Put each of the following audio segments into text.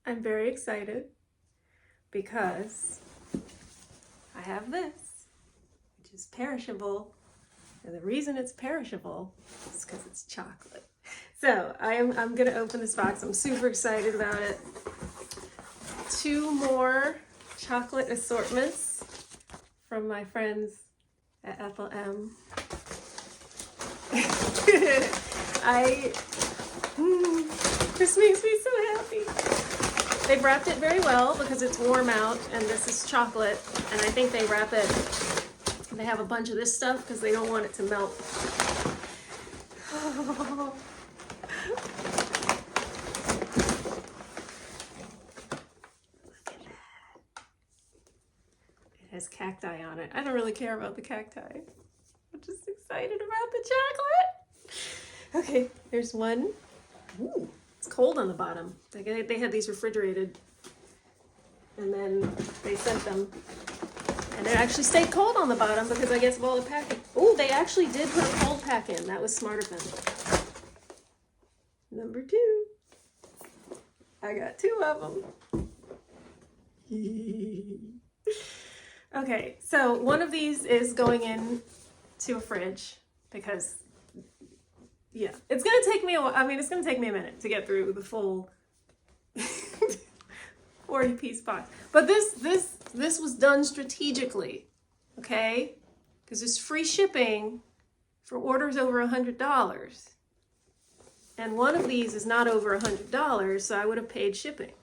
I'm very excited because I have this, which is perishable. And the reason it's perishable is because it's chocolate. So I'm gonna open this box. I'm super excited about it. 2 more chocolate assortments from my friends at Ethel M. This makes me so happy. They've wrapped it very well because it's warm out and this is chocolate, and I think they wrap it, they have a bunch of this stuff because they don't want it to melt. Oh. Look at that. It has cacti on it. I don't really care about the cacti. I'm just excited about the chocolate. Okay, there's one. Ooh, it's cold on the bottom. They had these refrigerated and then they sent them. And it actually stayed cold on the bottom because I guess of all the packing. Oh, they actually did put a cold pack in. That was smart of them. Number 2. I got 2 of them. Okay, so one of these is going in to a fridge because, yeah, it's gonna take me a while. I mean, it's gonna take me a minute to get through the full 40-piece box. But this was done strategically, okay? Because there's free shipping for orders over $100. And one of these is not over $100, so I would have paid shipping.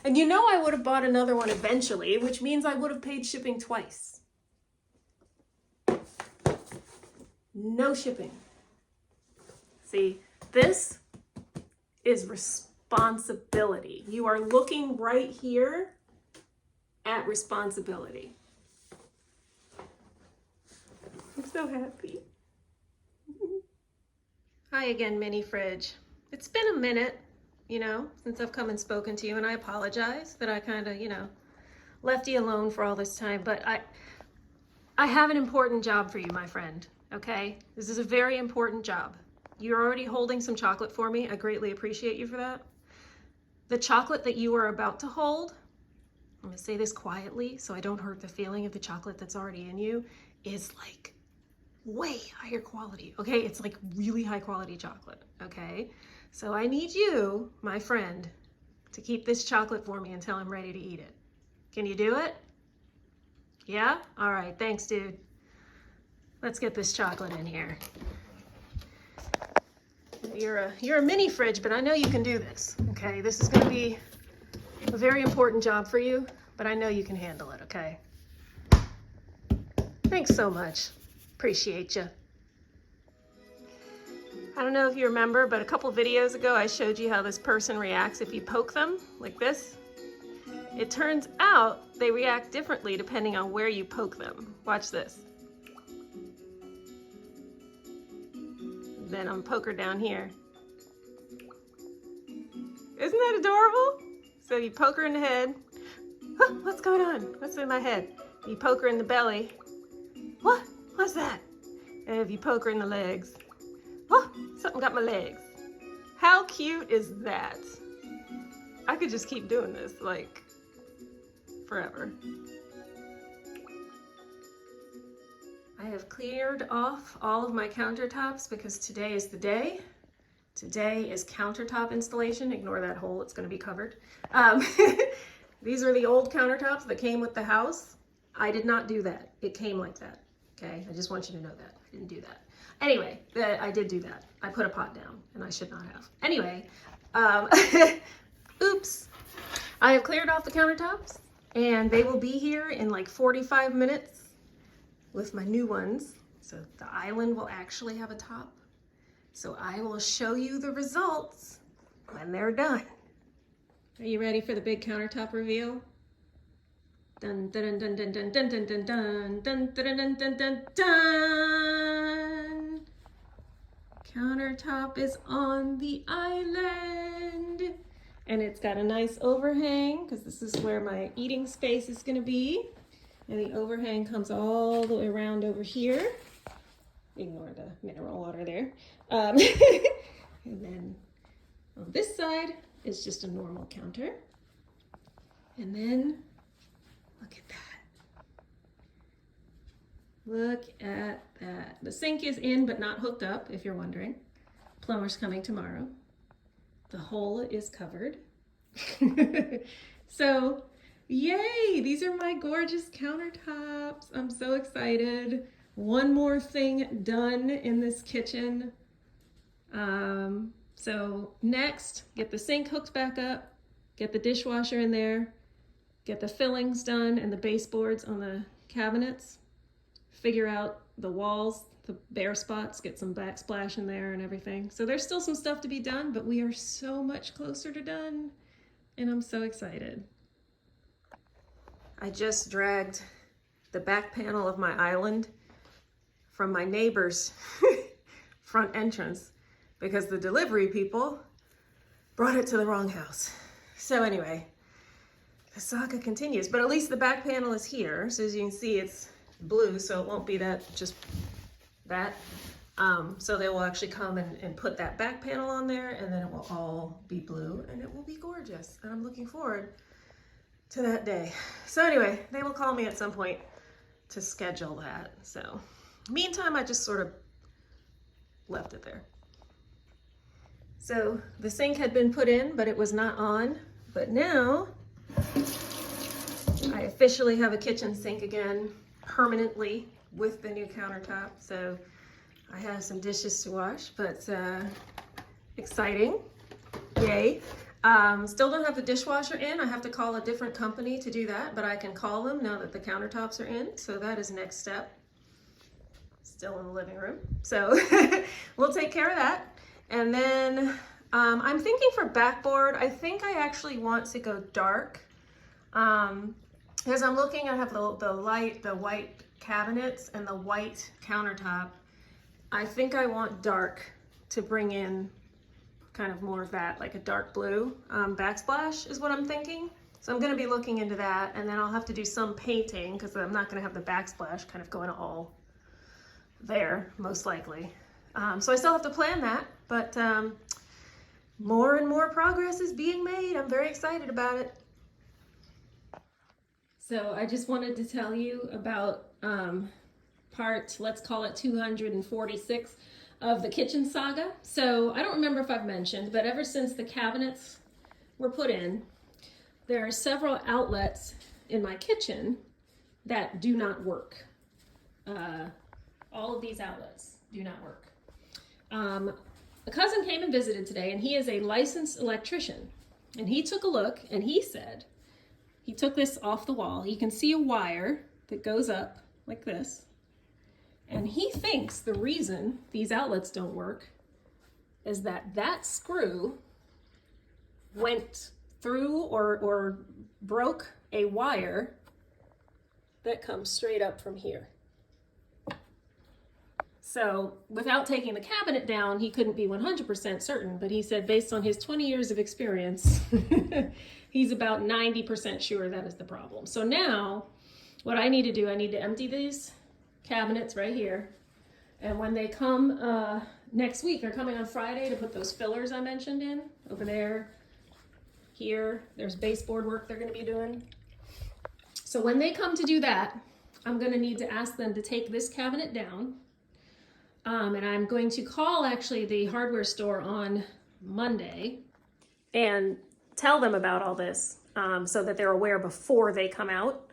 And you know I would have bought another one eventually, which means I would have paid shipping twice. No shipping. See, this is responsibility. You are looking right here at responsibility. I'm so happy. Hi again, mini fridge. It's been a minute, you know, since I've come and spoken to you, and I apologize that I kind of, you know, left you alone for all this time, but I have an important job for you, my friend, okay? This is a very important job. You're already holding some chocolate for me. I greatly appreciate you for that. The chocolate that you are about to hold, I'm gonna say this quietly so I don't hurt the feeling of the chocolate that's already in you, is like way higher quality, okay? It's like really high quality chocolate, okay? So I need you, my friend, to keep this chocolate for me until I'm ready to eat it. Can you do it? Yeah? All right, thanks, dude. Let's get this chocolate in here. You're a mini fridge, but I know you can do this, okay? This is gonna be a very important job for you, but I know you can handle it, okay? Thanks so much. Appreciate you. I don't know if you remember, but a couple videos ago I showed you how this person reacts if you poke them like this. It turns out they react differently depending on where you poke them. Watch this. Then I'm poke her down here. Isn't that adorable? So you poke her in the head. Huh, what's going on? What's in my head? You poke her in the belly. What? What's that? And if you poke her in the legs. Oh, something got my legs. How cute is that? I could just keep doing this, like, forever. I have cleared off all of my countertops because today is the day. Today is countertop installation. Ignore that hole, it's gonna be covered. These are the old countertops that came with the house. I did not do that. It came like that, okay? I just want you to know that. I didn't do that. Anyway, I did do that. I put a pot down and I should not have. Anyway, oops. I have cleared off the countertops and they will be here in like 45 minutes with my new ones. So the island will actually have a top. So I will show you the results when they're done. Are you ready for the big countertop reveal? Dun dun dun dun dun dun dun dun dun dun dun dun dun dun dun. Countertop is on the island. And it's got a nice overhang because this is where my eating space is going to be. And the overhang comes all the way around over here. Ignore the mineral water there. And then on this side is just a normal counter. And then, look at that. Look at that. The sink is in, but not hooked up, if you're wondering. Plumber's coming tomorrow. The hole is covered. So, yay! These are my gorgeous countertops. I'm so excited. One more thing done in this kitchen. So next, get the sink hooked back up, get the dishwasher in there, get the fillings done and the baseboards on the cabinets, figure out the walls, the bare spots, get some backsplash in there and everything. So there's still some stuff to be done, but we are so much closer to done, and I'm so excited. I just dragged the back panel of my island from my neighbor's front entrance because the delivery people brought it to the wrong house. So anyway, the saga continues, but at least the back panel is here. So as you can see, it's blue, so it won't be that, just that. So they will actually come and put that back panel on there, and then it will all be blue, and it will be gorgeous. And I'm looking forward to that day. So anyway, they will call me at some point to schedule that. So meantime, I just sort of left it there. So the sink had been put in, but it was not on. But now I officially have a kitchen sink again, permanently, with the new countertop. So I have some dishes to wash, but exciting, yay. Still don't have the dishwasher in. I have to call a different company to do that, but I can call them now that the countertops are in. So that is next step. Still in the living room. So we'll take care of that. And then I'm thinking for backboard, I think I actually want to go dark. Because I'm looking, I have the white cabinets and the white countertop. I think I want dark to bring in kind of more of that, like a dark blue backsplash is what I'm thinking. So I'm going to be looking into that, and then I'll have to do some painting because I'm not going to have the backsplash kind of going all there, most likely. So I still have to plan that, but more and more progress is being made. I'm very excited about it. So I just wanted to tell you about part, let's call it 246 of the kitchen saga. So I don't remember if I've mentioned, but ever since the cabinets were put in, there are several outlets in my kitchen that do not work. All of these outlets do not work. A cousin came and visited today, and he is a licensed electrician. And he took a look, and he said, he took this off the wall. You can see a wire that goes up like this. And he thinks the reason these outlets don't work is that that screw went through or broke a wire that comes straight up from here. So without taking the cabinet down, he couldn't be 100% certain, but he said based on his 20 years of experience, he's about 90% sure that is the problem. So now what I need to do, I need to empty these cabinets right here. And when they come next week, they're coming on Friday to put those fillers I mentioned in over there, here. There's baseboard work they're going to be doing. So when they come to do that, I'm going to need to ask them to take this cabinet down. And I'm going to call actually the hardware store on Monday and tell them about all this so that they're aware before they come out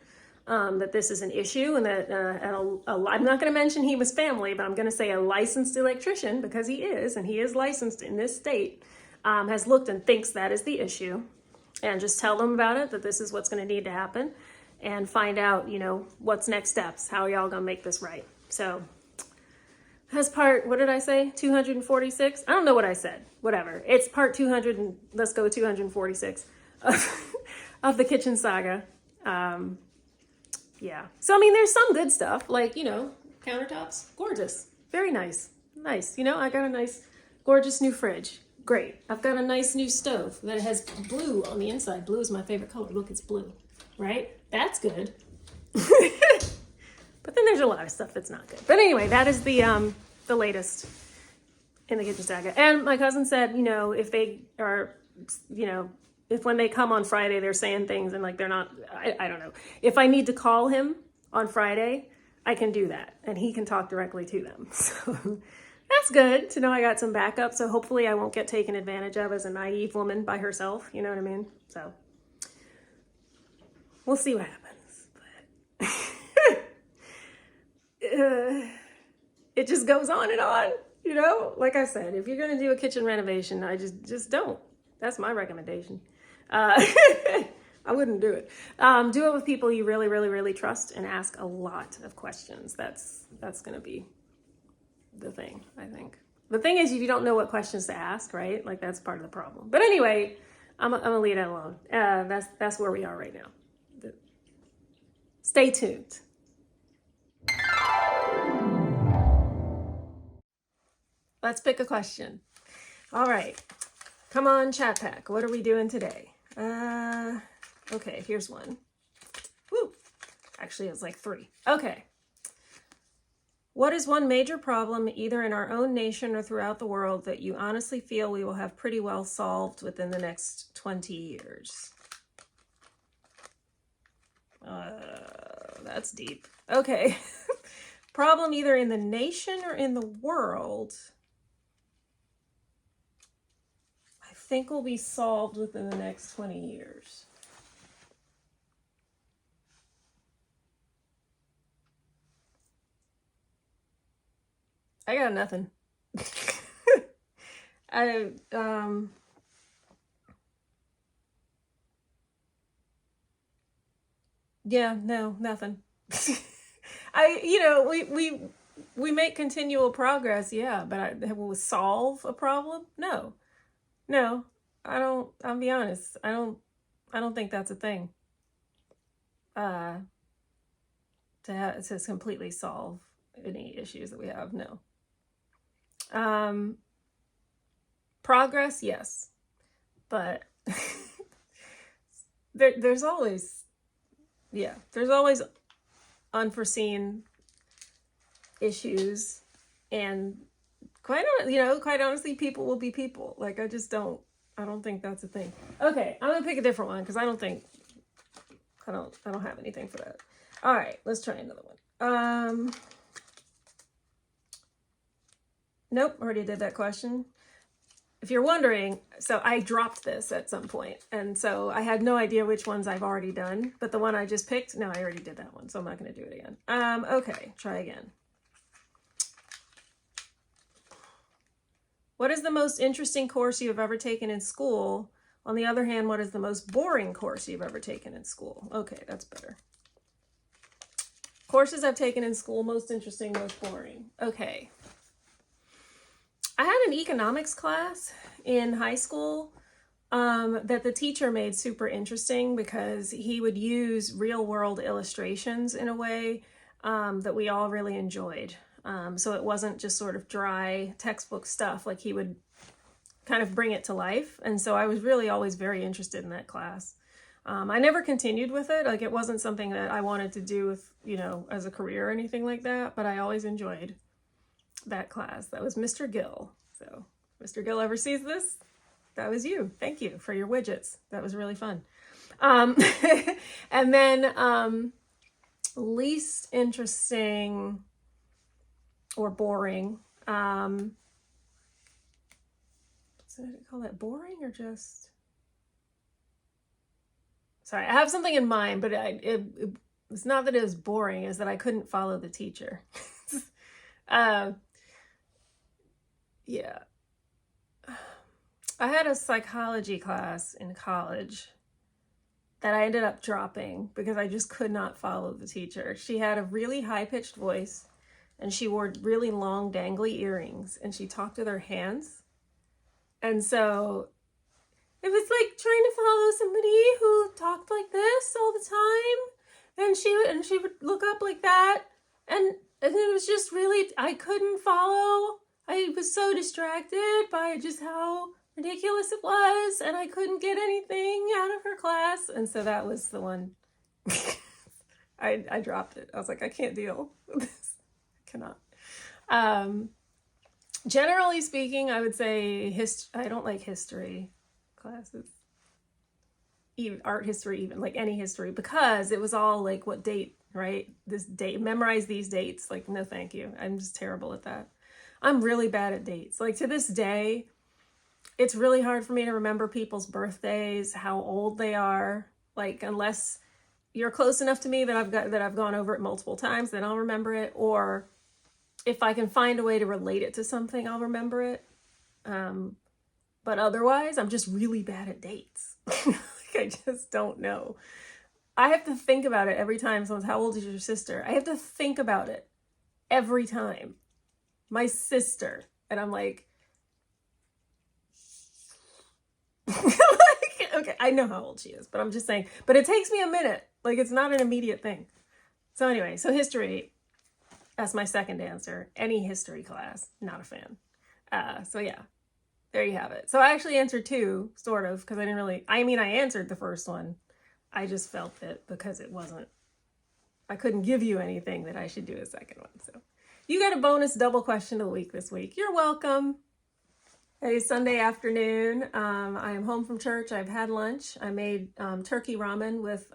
that this is an issue, and that I'm not going to mention he was family, but I'm going to say a licensed electrician, because he is, and he is licensed in this state, has looked and thinks that is the issue, and just tell them about it, that this is what's going to need to happen, and find out, you know, what's next steps, how y'all going to make this right. So that's part, what did I say? 246? I don't know what I said. Whatever. It's part 200, and let's go 246 of the kitchen saga. Yeah. So, I mean, there's some good stuff, like, you know, countertops, gorgeous, very nice. Nice. You know, I got a nice, gorgeous new fridge. Great. I've got a nice new stove that has blue on the inside. Blue is my favorite color. Look, it's blue, right? That's good. But then there's a lot of stuff that's not good. But anyway, that is the latest in the kitchen saga. And my cousin said, you know, if they are, you know, if when they come on Friday, they're saying things and like they're not, I don't know. If I need to call him on Friday, I can do that and he can talk directly to them. So that's good to know I got some backup. So hopefully I won't get taken advantage of as a naive woman by herself. You know what I mean? So we'll see what happens. But it just goes on and on, you know? Like I said, if you're going to do a kitchen renovation, I just don't. That's my recommendation. I wouldn't do it. Do it with people you really, really, really trust and ask a lot of questions. That's going to be the thing, I think. The thing is, if you don't know what questions to ask, right? Like that's part of the problem. But anyway, I'm gonna leave that alone. That's where we are right now. Stay tuned. Let's pick a question. All right. Come on, chat pack. What are we doing today? Okay, here's one. Woo! Actually, it's like 3. Okay. What is one major problem, either in our own nation or throughout the world, that you honestly feel we will have pretty well solved within the next 20 years? That's deep. Okay. Problem either in the nation or in the world, I think will be solved within the next 20 years. I got nothing. Yeah, no, nothing. We make continual progress, yeah, but will solve a problem? No. I'll be honest. I don't think that's a thing. To completely solve any issues that we have, no. Progress, yes, but there's always unforeseen issues, and quite honestly, people will be people. Like I don't think that's a thing. Okay, I'm gonna pick a different one because I don't have anything for that. All right, let's try another one. Nope, already did that question. If you're wondering, so I dropped this at some point, and so I had no idea which ones I've already done, but the one I just picked, no, I already did that one, so I'm not going to do it again. Okay, try again. What is the most interesting course you have ever taken in school? On the other hand, what is the most boring course you've ever taken in school? Okay, that's better. Courses I've taken in school, most interesting, most boring. Okay. I had an economics class in high school that the teacher made super interesting because he would use real world illustrations in a way that we all really enjoyed. So it wasn't just sort of dry textbook stuff, like he would kind of bring it to life. And so I was really always very interested in that class. I never continued with it. Like it wasn't something that I wanted to do with, as a career or anything like that, but I always enjoyed that class. That was Mr. Gill. So Mr. Gill ever sees this? That was you. Thank you for your widgets. That was really fun. And then least interesting or boring. So did I call that boring or just? Sorry, I have something in mind, but it's not that it was boring, it's that I couldn't follow the teacher. Yeah. I had a psychology class in college that I ended up dropping because I just could not follow the teacher. She had a really high-pitched voice and she wore really long dangly earrings and she talked with her hands. And so it was like trying to follow somebody who talked like this all the time. And she would look up like that. And it was just really, I couldn't follow. I was so distracted by just how ridiculous it was, and I couldn't get anything out of her class. And so that was the one. I dropped it. I was like, I can't deal with this. I cannot. Generally speaking, I would say I don't like history classes. art history, even like any history, because it was all like what date, right? This date, memorize these dates. Like, no, thank you. I'm just terrible at that. I'm really bad at dates. Like to this day, it's really hard for me to remember people's birthdays, how old they are. Like, unless you're close enough to me that I've gone over it multiple times, then I'll remember it. Or if I can find a way to relate it to something, I'll remember it. But otherwise, I'm just really bad at dates. Like, I just don't know. I have to think about it every time someone's, how old is your sister? I have to think about it every time. My sister. And I'm like, okay, I know how old she is, but I'm just saying, but it takes me a minute. Like, it's not an immediate thing. So anyway, so history, that's my second answer. Any history class, not a fan. So yeah, there you have it. So I actually answered two, sort of, because I answered the first one. I just felt that because I couldn't give you anything, that I should do a second one. So you got a bonus double question of the week this week. You're welcome. Hey, Sunday afternoon. I am home from church. I've had lunch. I made turkey ramen with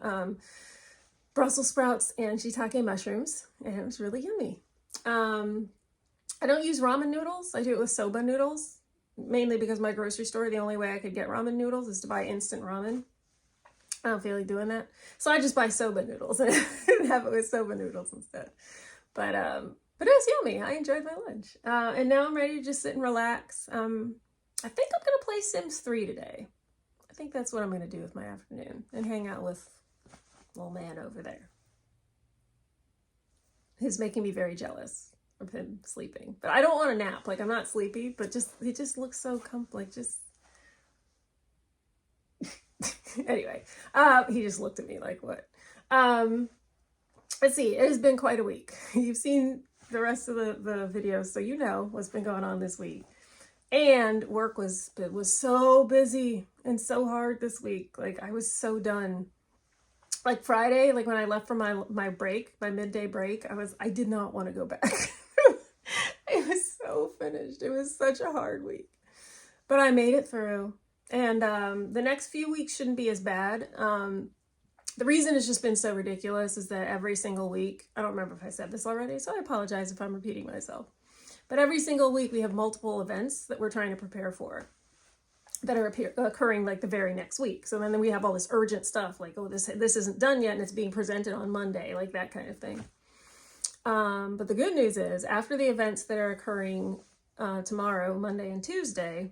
Brussels sprouts and shiitake mushrooms, and it was really yummy. I don't use ramen noodles. I do it with soba noodles, mainly because my grocery store, the only way I could get ramen noodles is to buy instant ramen. I don't feel like doing that. So I just buy soba noodles and have it with soba noodles instead. But it was yummy. I enjoyed my lunch. And now I'm ready to just sit and relax. I think I'm going to play Sims 3 today. I think that's what I'm going to do with my afternoon, and hang out with little man over there. He's making me very jealous of him sleeping. But I don't want to nap. Like, I'm not sleepy, but he just looks so like just... Anyway, he just looked at me like, what? Let's see. It has been quite a week. You've seen the rest of the videos, so you know what's been going on this week. And work was so busy and so hard this week. Like, I was so done. Like Friday, like when I left for my break, my midday break, I did not want to go back. I was so finished. It was such a hard week, but I made it through. And the next few weeks shouldn't be as bad. The reason it's just been so ridiculous is that every single week, I don't remember if I said this already, so I apologize if I'm repeating myself, but every single week we have multiple events that we're trying to prepare for that are occurring like the very next week. So then we have all this urgent stuff like, oh, this isn't done yet and it's being presented on Monday, like that kind of thing. But the good news is, after the events that are occurring tomorrow, Monday and Tuesday,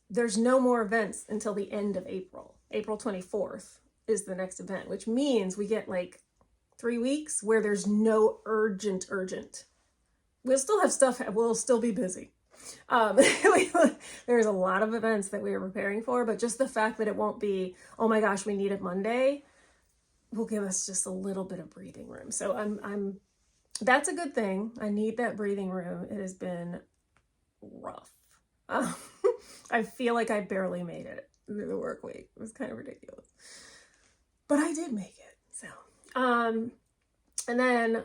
there's no more events until the end of April. April 24th is the next event, which means we get like 3 weeks where there's no urgent. We'll still have stuff, we'll still be busy. There's a lot of events that we are preparing for, but just the fact that it won't be, oh my gosh, we need it Monday, will give us just a little bit of breathing room. So that's a good thing. I need that breathing room. It has been rough. I feel like I barely made it through the work week. It was kind of ridiculous, but I did make it. So, and then,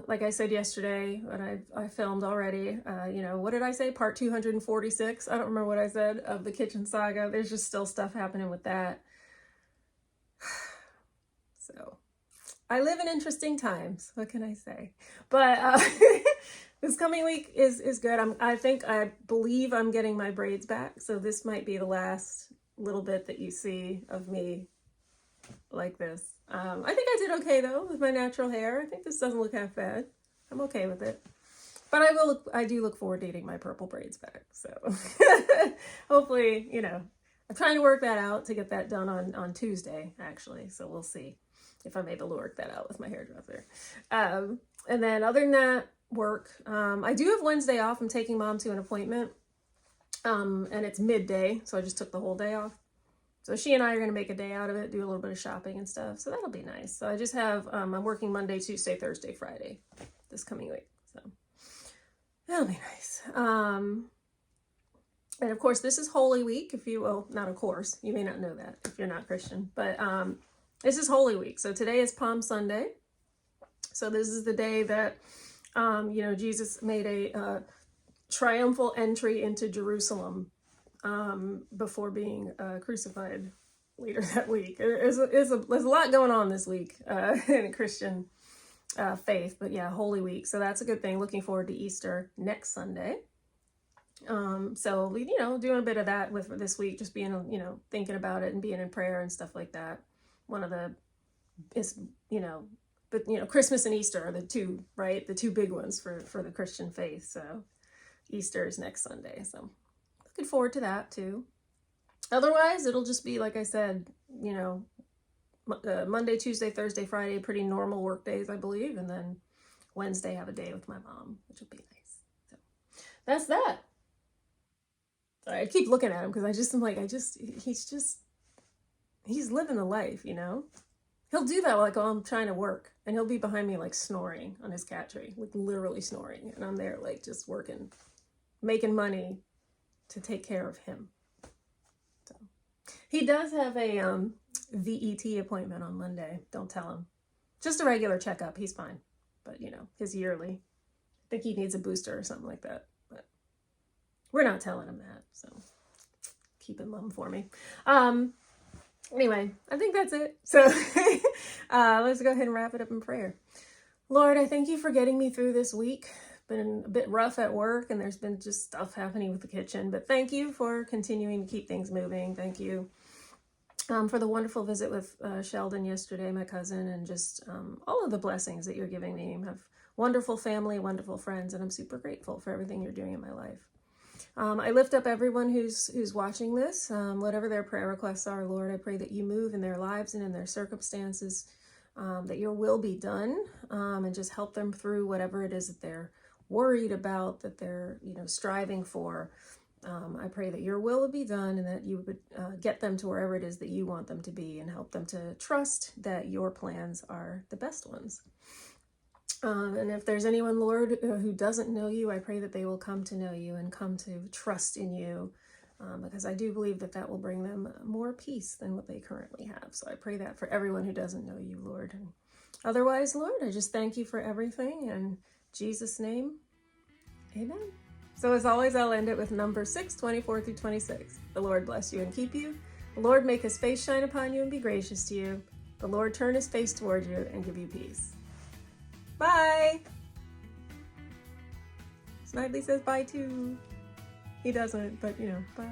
like I said yesterday, what I filmed already, what did I say? Part 246. I don't remember what I said of the kitchen saga. There's just still stuff happening with that. So I live in interesting times. What can I say? But, this coming week is good. I believe I'm getting my braids back. So this might be the last little bit that you see of me like this. I think I did okay though with my natural hair. I think this doesn't look half bad. I'm okay with it. But I do look forward to getting my purple braids back. So hopefully, I'm trying to work that out to get that done on Tuesday, actually. So we'll see if I'm able to work that out with my hairdresser. And then other than that, work. I do have Wednesday off. I'm taking mom to an appointment. And it's midday, so I just took the whole day off. So she and I are going to make a day out of it, do a little bit of shopping and stuff. So that'll be nice. So I just have, I'm working Monday, Tuesday, Thursday, Friday this coming week. So that'll be nice. And of course, this is Holy Week, if you will. Not of course. You may not know that if you're not Christian. But this is Holy Week. So today is Palm Sunday. So this is the day that, Jesus made a triumphal entry into Jerusalem before being crucified later that week. There's a lot going on this week in Christian faith, but yeah, Holy Week. So that's a good thing. Looking forward to Easter next Sunday. So we, doing a bit of that with this week, just being, thinking about it and being in prayer and stuff like that. One of the is, but Christmas and Easter are the two, right? The two big ones for the Christian faith. So Easter is next Sunday. So looking forward to that too. Otherwise, it'll just be, like I said, Monday, Tuesday, Thursday, Friday, pretty normal work days, I believe. And then Wednesday, have a day with my mom, which will be nice. So that's that. Sorry, I keep looking at him because he's living the life, He'll do that like while I'm trying to work, and he'll be behind me like snoring on his cat tree, like literally snoring. And I'm there like just working, making money to take care of him. So he does have a VET appointment on Monday. Don't tell him. Just a regular checkup. He's fine. But his yearly. I think he needs a booster or something like that. But we're not telling him that. So keep it mum for me. Anyway, I think that's it. So let's go ahead and wrap it up in prayer. Lord, I thank you for getting me through this week. Been a bit rough at work, and there's been just stuff happening with the kitchen, but thank you for continuing to keep things moving. Thank you for the wonderful visit with Sheldon yesterday, my cousin, and just all of the blessings that you're giving me. I have wonderful family, wonderful friends, and I'm super grateful for everything you're doing in my life. I lift up everyone who's watching this, whatever their prayer requests are, Lord. I pray that you move in their lives and in their circumstances, that your will be done, and just help them through whatever it is that they're worried about, that they're striving for. I pray that your will would be done, and that you would get them to wherever it is that you want them to be, and help them to trust that your plans are the best ones. And if there's anyone, Lord, who doesn't know you, I pray that they will come to know you and come to trust in you, because I do believe that will bring them more peace than what they currently have. So I pray that for everyone who doesn't know you, Lord. And otherwise, Lord, I just thank you for everything. In Jesus' name, amen. So as always, I'll end it with number 6:24-26. The Lord bless you and keep you. The Lord make his face shine upon you and be gracious to you. The Lord turn his face toward you and give you peace. Bye. Snidely says bye too. He doesn't, but bye.